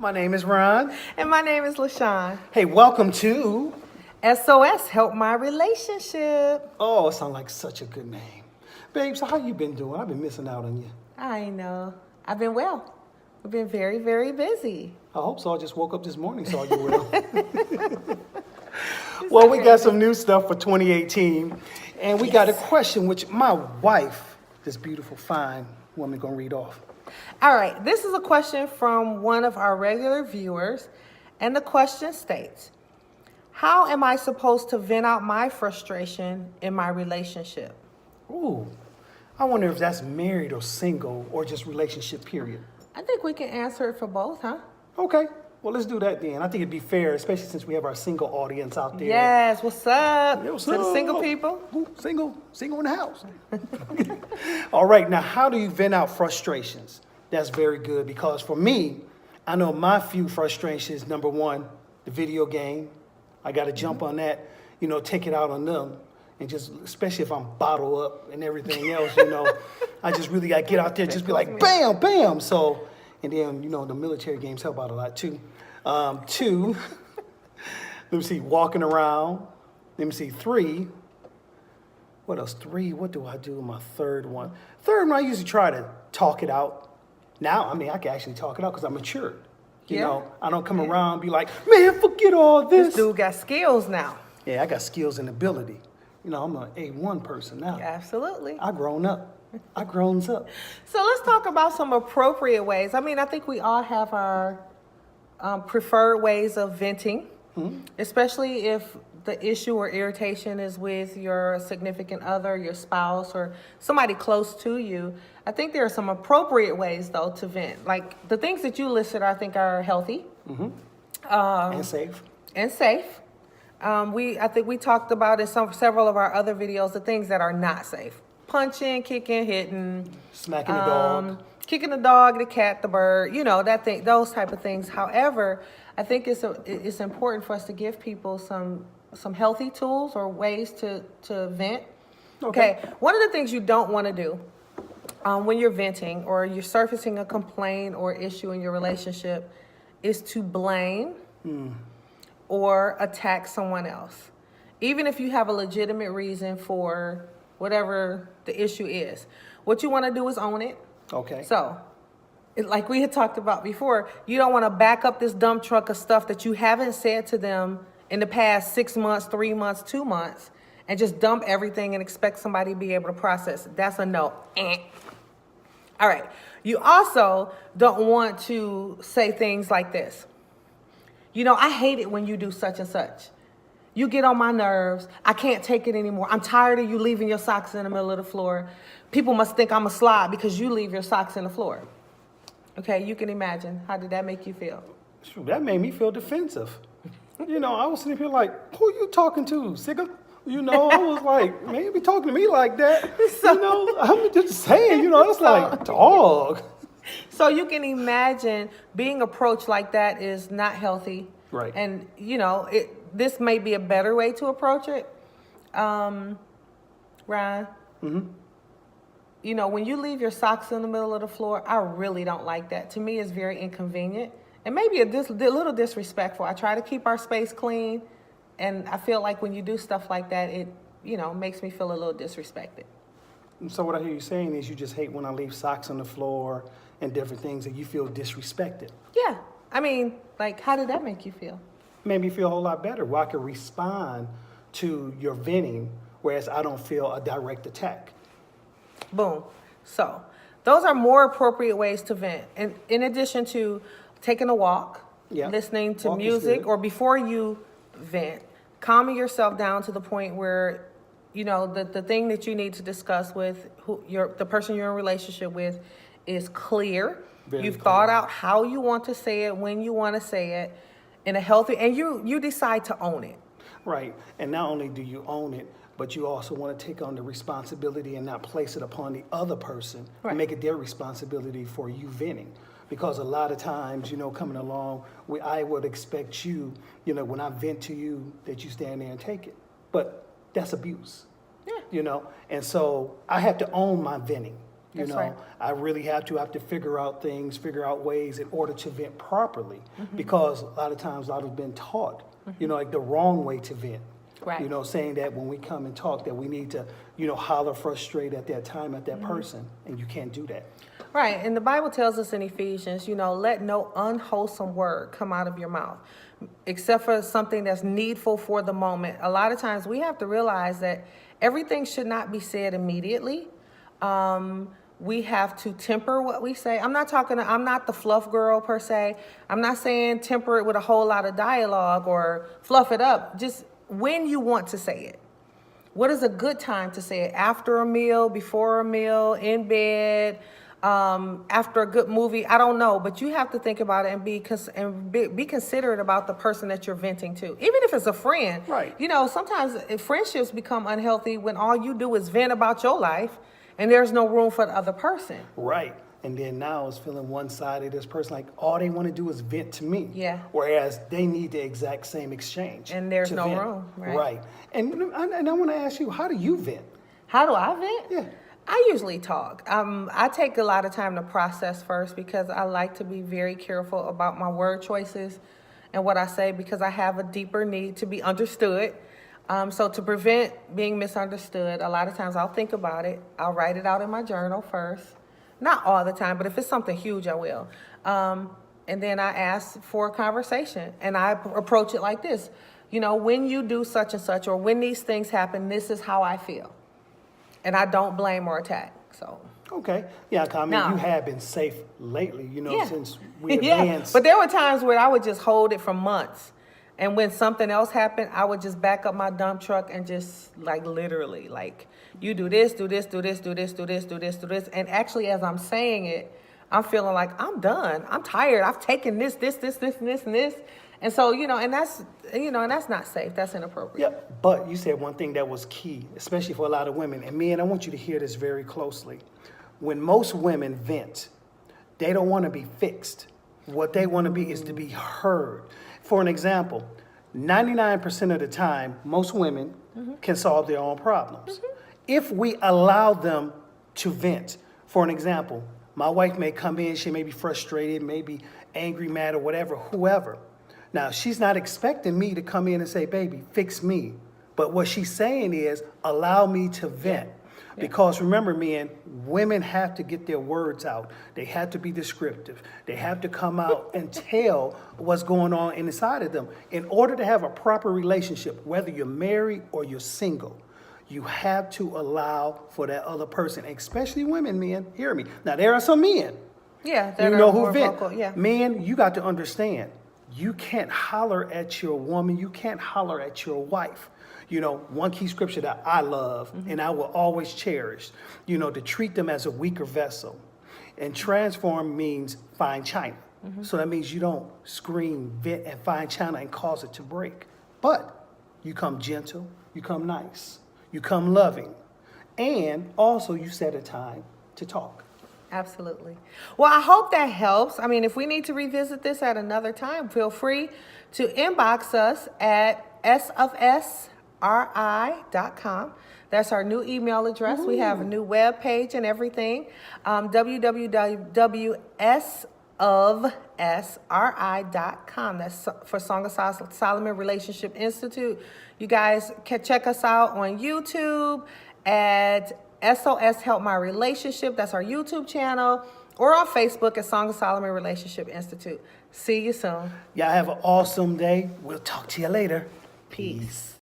My name is Ron. And my name is LaShawn. Hey, welcome to. SOS, Help My Relationship. Oh, it sounds like such a good name. Babe, so how you been doing? I've been missing out on you. I know. I've been well. We've been very, very busy. I hope so. I just woke up this morning, saw you well. Well, we got some new stuff for 2018. And we got a question which my wife, this beautiful, fine woman, gonna read off. All right. This is a question from one of our regular viewers. And the question states, how am I supposed to vent out my frustration in my relationship? Ooh, I wonder if that's married or single or just relationship, period. I think we can answer it for both, huh? Okay, well, let's do that then. I think it'd be fair, especially since we have our single audience out there. Yes. What's up? Yeah, what's To the up? single people? Ooh, single in the house. All right, now how do you vent out frustrations? That's very good because for me, I know my few frustrations. Number one, the video game. I got to jump on that, take it out on them. And just, especially if I'm bottled up and everything else, I just really got to get out there, just be like, bam, bam. So, and then, the military games help out a lot too. Two, let me see, walking around. Let me see, three. What else? Three, what do I do with my third one? Third one, I usually try to talk it out. Now, I can actually talk it out because I'm matured. I don't come around and be like, man, forget all this. This dude got skills now. Yeah, I got skills and ability. I'm an A1 person now. Absolutely. I grown up. I grown up. So let's talk about some appropriate ways. I think we all have our preferred ways of venting, especially if the issue or irritation is with your significant other, your spouse, or somebody close to you. I think there are some appropriate ways, though, to vent. Like the things that you listed, I think are healthy. And safe. And safe. I think we talked about in several of our other videos the things that are not safe: punching, kicking, hitting, Smacking the dog, kicking the dog, the cat, the bird. Those type of things. However, I think it's important for us to give people some healthy tools or ways to vent. Okay. One of the things you don't want to do when you're venting or you're surfacing a complaint or issue in your relationship is to blame or attack someone else, even if you have a legitimate reason for whatever the issue is. What you want to do is own it. Okay. So, like we had talked about before, you don't want to back up this dump truck of stuff that you haven't said to them in the past 6 months, 3 months, 2 months, and just dump everything and expect somebody to be able to process it. That's a no. All right. You also don't want to say things like this. I hate it when you do such and such. You get on my nerves. I can't take it anymore. I'm tired of you leaving your socks in the middle of the floor. People must think I'm a slob because you leave your socks in the floor. Okay, you can imagine. How did that make you feel? Shoot, that made me feel defensive. I was sitting here like, who you talking to, Sigga? I was like, man, you be talking to me like that. I'm just saying, it's like, dog. So you can imagine being approached like that is not healthy. Right. And, this may be a better way to approach it. Ryan, when you leave your socks in the middle of the floor, I really don't like that. To me, it's very inconvenient and maybe a little disrespectful. I try to keep our space clean, and I feel like when you do stuff like that, it, makes me feel a little disrespected. So what I hear you saying is you just hate when I leave socks on the floor and different things and you feel disrespected. Yeah. How did that make you feel? Made me feel a whole lot better where I could respond to your venting, whereas I don't feel a direct attack. Boom. So those are more appropriate ways to vent. And in addition to taking a walk, listening to music, or before you vent, calming yourself down to the point where, the thing that you need to discuss with the person you're in a relationship with is clear. You've thought out how you want to say it, when you want to say it, in a healthy, and you decide to own it. Right. And not only do you own it, but you also want to take on the responsibility and not place it upon the other person and make it their responsibility for you venting. Because a lot of times, coming along, I would expect you, when I vent to you, that you stand there and take it. But that's abuse. And so I have to own my venting. You That's know, right. I really have to figure out things, figure out ways in order to vent properly. Mm-hmm. Because a lot of times I've been taught, you know, like the wrong way to vent. Right. You know, saying that when we come and talk that we need to, you know, holler frustrate at that time at Mm-hmm. that person, and you can't do that. Right, and the Bible tells us in Ephesians, you know, let no unwholesome word come out of your mouth, except for something that's needful for the moment. A lot of times we have to realize that everything should not be said immediately. We have to temper what we say. I'm not the fluff girl per se. I'm not saying temper it with a whole lot of dialogue or fluff it up. Just when you want to say it. What is a good time to say it? After a meal, before a meal, in bed, after a good movie? I don't know, but you have to think about it and be considerate about the person that you're venting to. Even if it's a friend. Right. You know, sometimes friendships become unhealthy when all you do is vent about your life and there's no room for the other person. Right. And then now it's feeling one-sided. This person, like, all they want to do is vent to me. Yeah. Whereas they need the exact same exchange. And there's to no vent. room, right. Right. And I want to ask you, how do you vent? How do I vent? Yeah. I usually talk. I take a lot of time to process first because I like to be very careful about my word choices and what I say because I have a deeper need to be understood. So to prevent being misunderstood, a lot of times I'll think about it. I'll write it out in my journal first. Not all the time, but if it's something huge, I will. And then I ask for a conversation and I approach it like this. You know, when you do such and such or when these things happen, this is how I feel. And I don't blame or attack, so. Okay. Yeah, 'cause I mean, No. you have been safe lately, you know, Yeah. since we Yeah, advanced. but there were times where I would just hold it for months. And when something else happened, I would just back up my dump truck and just like literally, like, you do this, do this, do this, do this, do this, do this, do this. And actually, as I'm saying it, I'm feeling like I'm done. I'm tired. I've taken this, and this. And so, and that's not safe. That's inappropriate. Yeah, but you said one thing that was key, especially for a lot of women. And men, I want you to hear this very closely. When most women vent, they don't want to be fixed. What they want to be is to be heard. For an example, 99% of the time, most women can solve their own problems. If we allow them to vent, for an example, my wife may come in, she may be frustrated, maybe angry, mad, or whatever, whoever. Now, she's not expecting me to come in and say, baby, fix me. But what she's saying is, allow me to vent. Because remember, men, women have to get their words out. They have to be descriptive. They have to come out and tell what's going on inside of them. In order to have a proper relationship, whether you're married or you're single, you have to allow for that other person, especially women, men, hear me. Now, there are some men, Yeah, that you are know, who more vent. vocal. Yeah. Men, you got to understand, you can't holler at your woman, you can't holler at your wife. You know, one key scripture that I love and I will always cherish, to treat them as a weaker vessel. And transform means fine china. So that means you don't scream, vent, and fine china and cause it to break. But you come gentle, you come nice, you come loving, and also you set a time to talk. Absolutely. Well, I hope that helps. I mean, if we need to revisit this at another time, feel free to inbox us at sofsri.com. That's our new email address. We have a new web page and everything. www.sofsri.com. That's for Song of Solomon Relationship Institute. You guys can check us out on YouTube at SOS Help My Relationship. That's our YouTube channel. Or on Facebook at Song of Solomon Relationship Institute. See you soon. Y'all have an awesome day. We'll talk to you later. Peace.